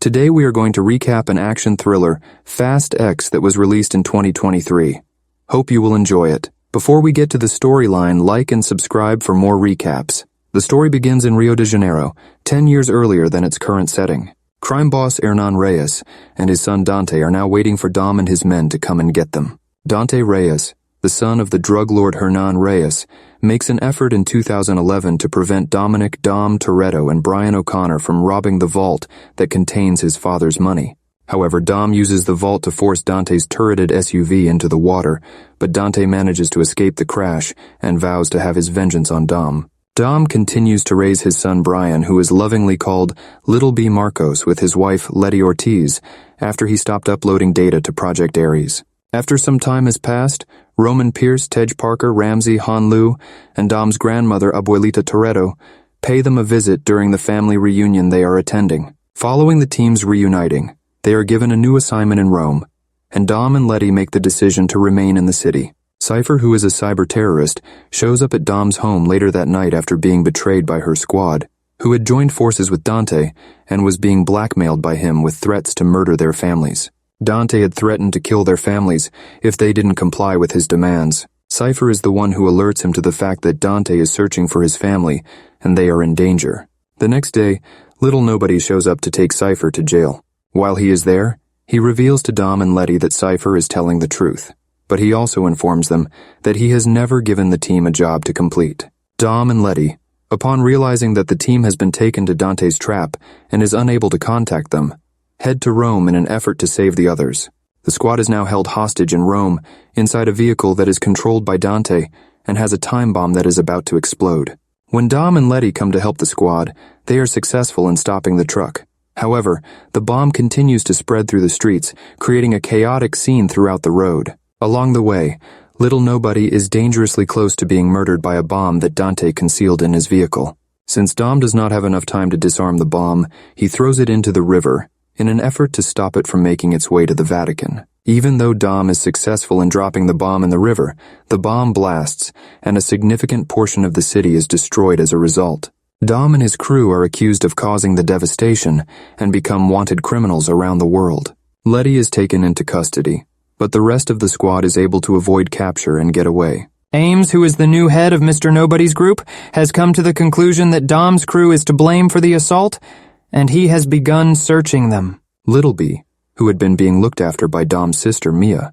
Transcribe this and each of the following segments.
Today we are going to recap an action thriller, Fast X, that was released in 2023. Hope you will enjoy it. Before we get to the storyline, like and subscribe for more recaps. The story begins in Rio de Janeiro, 10 years earlier than its current setting. Crime boss Hernan Reyes and his son Dante are now waiting for Dom and his men to come and get them. Dante Reyes, the son of the drug lord Hernan Reyes, makes an effort in 2011 to prevent Dominic Dom Toretto and Brian O'Connor from robbing the vault that contains his father's money. However, Dom uses the vault to force Dante's turreted SUV into the water, but Dante manages to escape the crash and vows to have his vengeance on Dom. Dom continues to raise his son Brian, who is lovingly called Little B Marcos, with his wife Letty Ortiz, after he stopped uploading data to Project Ares. After some time has passed, Roman Pierce, Tej Parker, Ramsey, Han Lu, and Dom's grandmother Abuelita Toretto pay them a visit during the family reunion they are attending. Following the teams reuniting, they are given a new assignment in Rome, and Dom and Letty make the decision to remain in the city. Cypher, who is a cyber terrorist, shows up at Dom's home later that night after being betrayed by her squad, who had joined forces with Dante and was being blackmailed by him with threats to murder their families. Dante had threatened to kill their families if they didn't comply with his demands. Cypher is the one who alerts him to the fact that Dante is searching for his family and they are in danger. The next day, Little Nobody shows up to take Cypher to jail. While he is there, he reveals to Dom and Letty that Cypher is telling the truth, but he also informs them that he has never given the team a job to complete. Dom and Letty, upon realizing that the team has been taken to Dante's trap and is unable to contact them, head to Rome in an effort to save the others. The squad is now held hostage in Rome, inside a vehicle that is controlled by Dante and has a time bomb that is about to explode. When Dom and Letty come to help the squad, they are successful in stopping the truck. However, the bomb continues to spread through the streets, creating a chaotic scene throughout the road. Along the way, Little Nobody is dangerously close to being murdered by a bomb that Dante concealed in his vehicle. Since Dom does not have enough time to disarm the bomb, he throws it into the river, in an effort to stop it from making its way to the Vatican. Even though Dom is successful in dropping the bomb in the river, the bomb blasts, and a significant portion of the city is destroyed as a result. Dom and his crew are accused of causing the devastation and become wanted criminals around the world. Letty is taken into custody, but the rest of the squad is able to avoid capture and get away. Ames, who is the new head of Mr. Nobody's group, has come to the conclusion that Dom's crew is to blame for the assault, and he has begun searching them. Little B, who had been being looked after by Dom's sister Mia,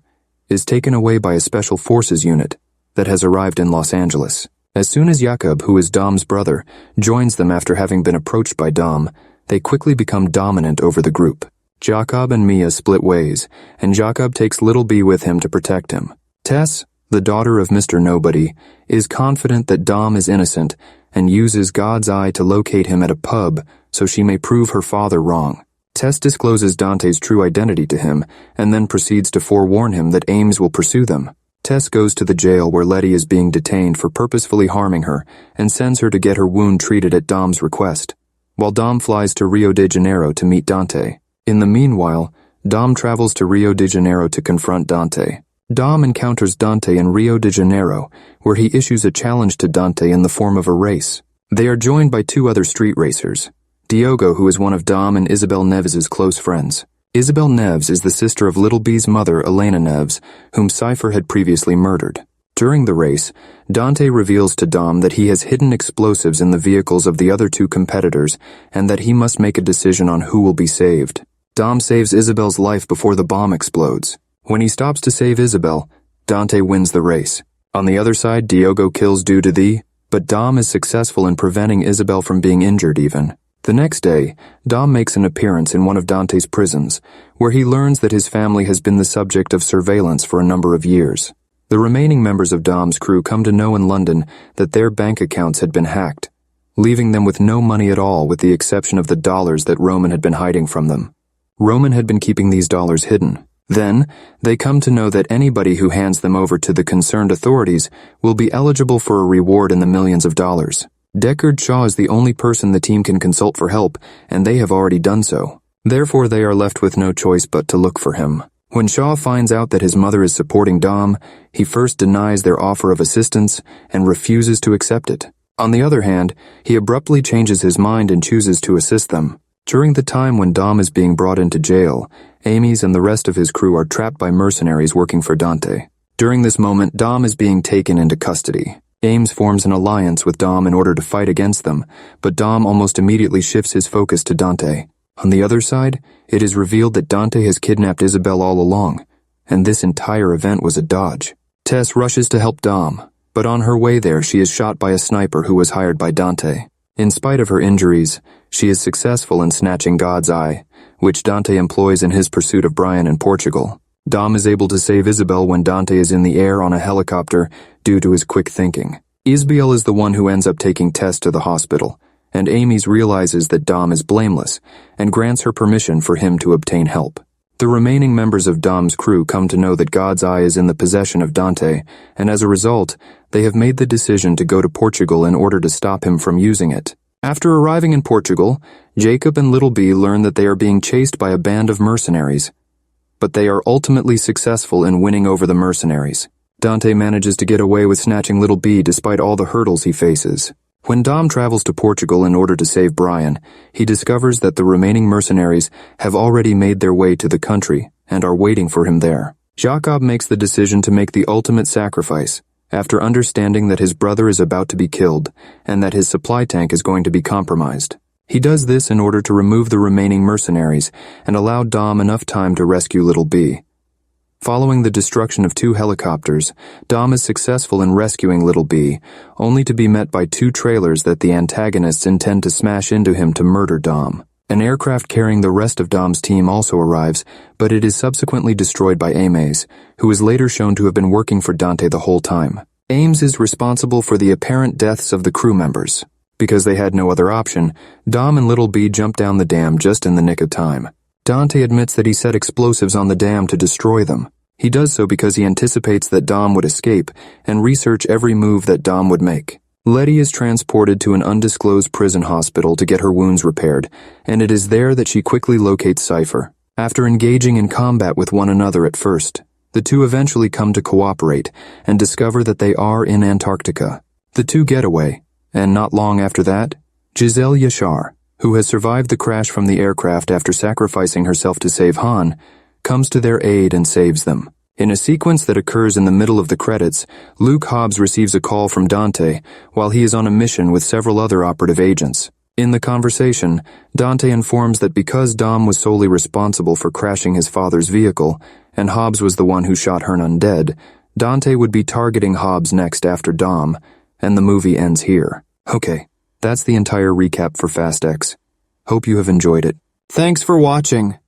is taken away by a special forces unit that has arrived in Los Angeles. As soon as Jakob, who is Dom's brother, joins them after having been approached by Dom, they quickly become dominant over the group. Jakob and Mia split ways, and Jakob takes Little B with him to protect him. Tess, the daughter of Mr. Nobody, is confident that Dom is innocent and uses God's eye to locate him at a pub so she may prove her father wrong. Tess discloses Dante's true identity to him and then proceeds to forewarn him that Ames will pursue them. Tess goes to the jail where Letty is being detained for purposefully harming her and sends her to get her wound treated at Dom's request, while Dom flies to Rio de Janeiro to meet Dante. In the meanwhile, Dom travels to Rio de Janeiro to confront Dante. Dom encounters Dante in Rio de Janeiro, where he issues a challenge to Dante in the form of a race. They are joined by two other street racers, Diogo, who is one of Dom and Isabel Neves' close friends. Isabel Neves is the sister of Little B's mother, Elena Neves, whom Cypher had previously murdered. During the race, Dante reveals to Dom that he has hidden explosives in the vehicles of the other two competitors and that he must make a decision on who will be saved. Dom saves Isabel's life before the bomb explodes. When he stops to save Isabel, Dante wins the race. On the other side, Diogo kills due to thee, but Dom is successful in preventing Isabel from being injured even. The next day, Dom makes an appearance in one of Dante's prisons, where he learns that his family has been the subject of surveillance for a number of years. The remaining members of Dom's crew come to know in London that their bank accounts had been hacked, leaving them with no money at all with the exception of the dollars that Roman had been hiding from them. Roman had been keeping these dollars hidden. Then, they come to know that anybody who hands them over to the concerned authorities will be eligible for a reward in the millions of dollars. Deckard Shaw is the only person the team can consult for help, and they have already done so. Therefore, they are left with no choice but to look for him. When Shaw finds out that his mother is supporting Dom, he first denies their offer of assistance and refuses to accept it. On the other hand, he abruptly changes his mind and chooses to assist them. During the time when Dom is being brought into jail, Ames and the rest of his crew are trapped by mercenaries working for Dante. During this moment, Dom is being taken into custody. Ames forms an alliance with Dom in order to fight against them, but Dom almost immediately shifts his focus to Dante. On the other side, it is revealed that Dante has kidnapped Isabel all along, and this entire event was a dodge. Tess rushes to help Dom, but on her way there she is shot by a sniper who was hired by Dante. In spite of her injuries, she is successful in snatching God's eye, which Dante employs in his pursuit of Brian in Portugal. Dom is able to save Isabel when Dante is in the air on a helicopter due to his quick thinking. Isabel is the one who ends up taking Tess to the hospital, and Ames realizes that Dom is blameless and grants her permission for him to obtain help. The remaining members of Dom's crew come to know that God's eye is in the possession of Dante, and as a result, they have made the decision to go to Portugal in order to stop him from using it. After arriving in Portugal, Jacob and Little B learn that they are being chased by a band of mercenaries, but they are ultimately successful in winning over the mercenaries. Dante manages to get away with snatching Little B despite all the hurdles he faces. When Dom travels to Portugal in order to save Brian, he discovers that the remaining mercenaries have already made their way to the country and are waiting for him there. Jacob makes the decision to make the ultimate sacrifice, after understanding that his brother is about to be killed and that his supply tank is going to be compromised. He does this in order to remove the remaining mercenaries and allow Dom enough time to rescue Little B. Following the destruction of 2 helicopters, Dom is successful in rescuing Little B, only to be met by 2 trailers that the antagonists intend to smash into him to murder Dom. An aircraft carrying the rest of Dom's team also arrives, but it is subsequently destroyed by Ames, who is later shown to have been working for Dante the whole time. Ames is responsible for the apparent deaths of the crew members. Because they had no other option, Dom and Little B jump down the dam just in the nick of time. Dante admits that he set explosives on the dam to destroy them. He does so because he anticipates that Dom would escape and research every move that Dom would make. Letty is transported to an undisclosed prison hospital to get her wounds repaired, and it is there that she quickly locates Cypher. After engaging in combat with one another at first, the two eventually come to cooperate and discover that they are in Antarctica. The two get away, and not long after that, Giselle Yashar, who has survived the crash from the aircraft after sacrificing herself to save Han, comes to their aid and saves them. In a sequence that occurs in the middle of the credits, Luke Hobbs receives a call from Dante while he is on a mission with several other operative agents. In the conversation, Dante informs that because Dom was solely responsible for crashing his father's vehicle, and Hobbs was the one who shot Hernan dead, Dante would be targeting Hobbs next after Dom, and the movie ends here. Okay, that's the entire recap for Fast X. Hope you have enjoyed it. Thanks for watching.